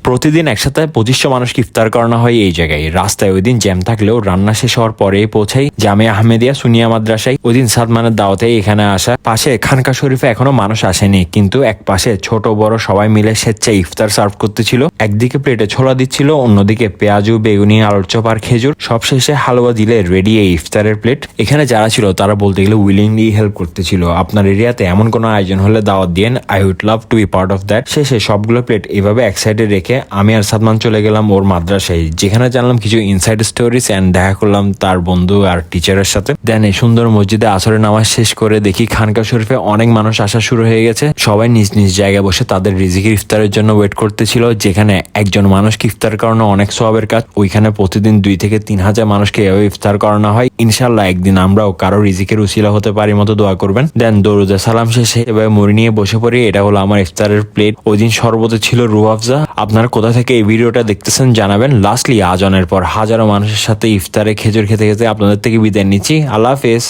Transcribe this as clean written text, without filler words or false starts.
প্রতিদিন একসাথে 2500 মানুষকে ইফতার করানো হয় এই জায়গায়। রাস্তায় ওই দিন জ্যাম থাকলেও রান্না শেষ হওয়ার পরে পৌঁছাই জামিয়া আহমেদিয়া সুনিয়া মাদ্রাসায়। ওই দিন সাদমানের দাওয়াতে এখানে আসা। পাশে খানকা শরীফে এখনো মানুষ আসেনি, কিন্তু এক পাশে ছোট বড় সবাই মিলে স্বেচ্ছায় ইফতার সার্ভ করতেছিল। একদিকে প্লেটে ছোলা দিচ্ছিল, অন্যদিকে পেঁয়াজু, বেগুনি, আলুর চপ আর খেজুর। সবশেষে হালুয়া দিলে রেডি এই ইফতারের প্লেট। এখানে যারা ছিল তারা বলতে গেলে উইলিংলি হেল্প করতেছিল। আপনার এরিয়াতে এমন কোনো আয়োজন হলে দাওয়াত দিয়েন, I would love to be part of that. শেষে সবগুলো প্লেট এভাবে এক সাইডে রেখে আমি আর সাদমান চলে গেলাম ওর মাদ্রাসায়, যেখানে জানলাম কিছু ইনসাইড স্টোরিজ এন্ড দেখা করলাম তার বন্ধু আর টিচারের সাথে। দেন এই সুন্দর মসজিদে আসরের নামাজ শেষ করে দেখি খানকা শরীফে অনেক মানুষ আসা শুরু হয়ে গেছে। সবাই নিজ নিজ জায়গায় বসে তাদের রিজিকের ইফতারের জন্য ওয়েট করতেছিল, যেখানে একজন মানুষকে ইফতার করানো অনেক সওয়াবের কাজ। ওইখানে প্রতিদিন 2 থেকে 3 হাজার মানুষকে এভাবে ইফতার করানো হয়। ইনশাল্লাহ একদিন আমরাও কারো রিজিকের উসিলা হতে পারি মতো দোয়া করবেন। দেন দরুদে সালাম শেষে এভাবে মুড়ি নিয়ে বসে পড়ি। এটা হলো আমার ইফতারের প্লেট। ওই দিন সর্বতে ছিল রুহ আফজা। আপনারা কোথা থেকে এই ভিডিওটা দেখতেছেন জানাবেন। লাস্টলি আজানের পর হাজারো মানুষের সাথে ইফতারে খেজুর খেতে খেতে আপনাদের থেকে বিদায় নিচ্ছি। আল্লাহ হাফেজ।